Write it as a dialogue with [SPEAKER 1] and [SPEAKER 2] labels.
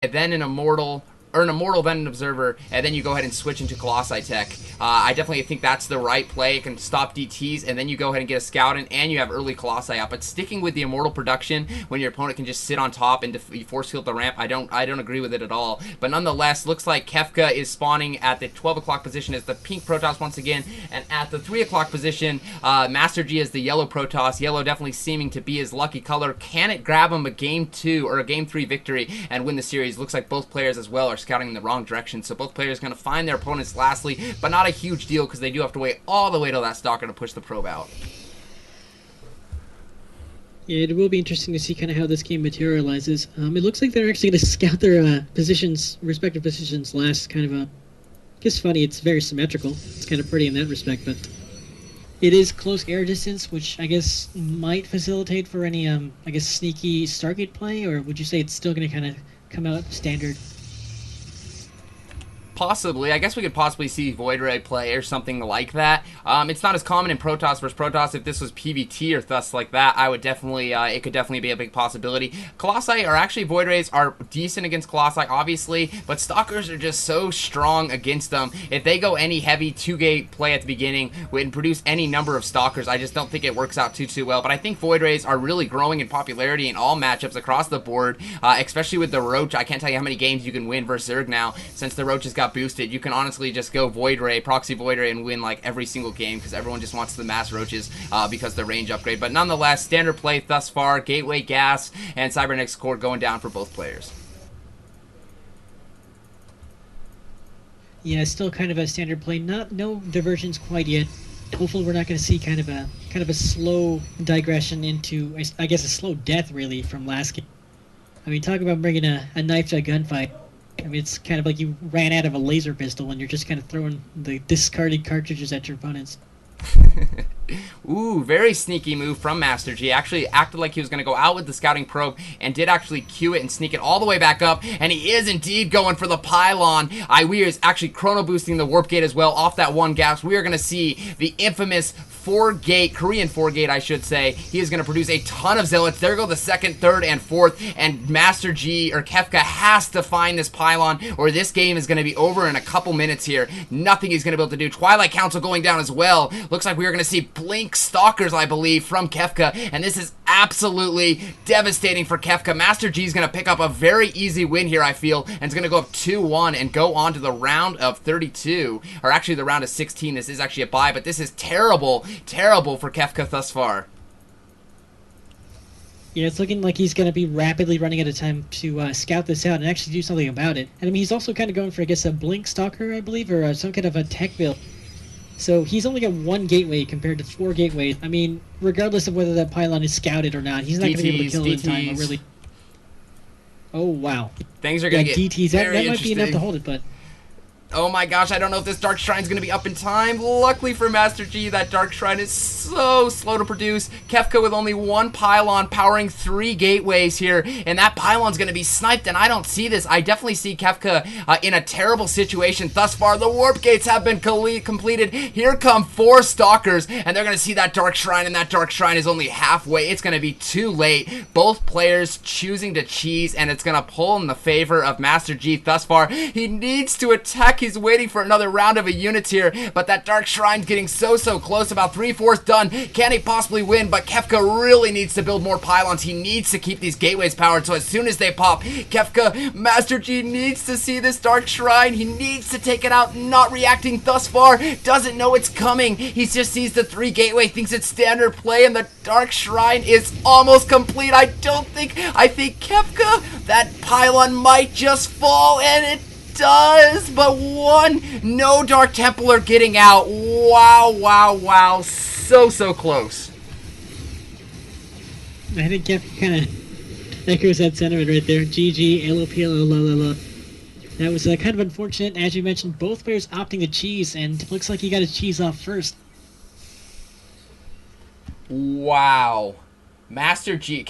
[SPEAKER 1] and then an Immortal, or an Immortal, then an Observer, and then you go ahead and switch into Colossi tech. I definitely think that's the right play. It can stop DTs, and then you go ahead and get a Scout in, and you have early Colossi out. But sticking with the Immortal production, when your opponent can just sit on top and force field the ramp, I don't agree with it at all. But nonetheless, looks like Kefka is spawning at the 12 o'clock position as the pink Protoss once again, and at the 3 o'clock position, Master G is the yellow Protoss. Yellow definitely seeming to be his lucky color. Can it grab him a game 2 or a game 3 victory and win the series? Looks like both players as well are scouting in the wrong direction, so both players going to find their opponents lastly, but not a huge deal because they do have to wait all the way till that Stalker to push the probe out.
[SPEAKER 2] Yeah, it will be interesting to see kind of how this game materializes. It looks like they're actually going to scout their respective positions last. Kind of I guess funny, it's very symmetrical. It's kind of pretty in that respect, but it is close air distance, which I guess might facilitate for any, I guess, sneaky Stargate play, or would you say it's still going to kind of come out standard?
[SPEAKER 1] Possibly. I guess we could possibly see Void Ray play or something like that. It's not as common in Protoss versus Protoss. If this was PvT or thus like that, I would definitely, it could definitely be a big possibility. Colossi, or actually Void Rays, are decent against Colossi, obviously, but Stalkers are just so strong against them. If they go any heavy 2-gate play at the beginning and produce any number of Stalkers, I just don't think it works out too well. But I think Void Rays are really growing in popularity in all matchups across the board, especially with the Roach. I can't tell you how many games you can win versus Zerg now, since the Roach has got boosted. You can honestly just go Void Ray, proxy Void Ray, and win like every single game because everyone just wants the mass Roaches because the range upgrade. But nonetheless, standard play thus far, Gateway, Gas, and Cybernetics Core going down for both players.
[SPEAKER 2] Yeah, still kind of a standard play. No diversions quite yet. Hopefully, we're not going to see kind of a slow digression into, I guess, a slow death really from last game. I mean, talk about bringing a knife to a gunfight. I mean, it's kind of like you ran out of a laser pistol and you're just kind of throwing the discarded cartridges at your opponents.
[SPEAKER 1] Ooh, very sneaky move from Master G. Actually acted like he was going to go out with the scouting probe and did actually cue it and sneak it all the way back up, and he is indeed going for the pylon. We is actually chrono boosting the warp gate as well off that one gas. We are going to see the infamous 4-gate, Korean 4-gate I should say. He is going to produce a ton of zealots. There go the 2nd, 3rd, and 4th, and Master G, or Kefka, has to find this pylon or this game is going to be over in a couple minutes here. Nothing he's going to be able to do. Twilight Council going down as well. Looks like we are going to see Blink Stalkers, I believe, from Kefka, and this is absolutely devastating for Kefka. Master G is going to pick up a very easy win here, I feel, and it's going to go up 2-1 and go on to the round of 32, or actually the round of 16. This is actually a bye, but this is terrible for Kefka thus far.
[SPEAKER 2] Yeah, it's looking like he's going to be rapidly running out of time to scout this out and actually do something about it. And I mean, he's also kind of going for, I guess, a Blink Stalker, I believe, or some kind of a tech build. So he's only got 1 gateway compared to 4 gateways. I mean, regardless of whether that pylon is scouted or not, he's not going to be able to kill it in time. Really. Oh, wow.
[SPEAKER 1] Things are going to get
[SPEAKER 2] DTs. That might be enough to hold it, but...
[SPEAKER 1] Oh my gosh, I don't know if this Dark Shrine is going to be up in time. Luckily for Master G, that Dark Shrine is so slow to produce. Kefka with only 1 pylon powering 3 gateways here, and that pylon's going to be sniped, and I don't see this. I definitely see Kefka in a terrible situation thus far. The warp gates have been completed. Here come 4 Stalkers, and they're going to see that Dark Shrine, and that Dark Shrine is only halfway. It's going to be too late. Both players choosing to cheese, and it's going to pull in the favor of Master G thus far. He needs to attack. He's waiting for another round of a units here, but that Dark Shrine's getting so close, about 3/4 done. Can he possibly win? But Kefka really needs to build more pylons. He needs to keep these gateways powered, so as soon as they pop, Kefka, Master G needs to see this Dark Shrine. He needs to take it out. Not reacting thus far, doesn't know it's coming. He just sees the 3 gateway, thinks it's standard play, and the Dark Shrine is almost complete. I think Kefka, that pylon might just fall, and it does, but no Dark Templar getting out. Wow, so close.
[SPEAKER 2] I think Kefka kind of echoes that sentiment right there. GG, LOP, That was kind of unfortunate. As you mentioned, both players opting to cheese, and it looks like he got his cheese off first.
[SPEAKER 1] Wow. Master G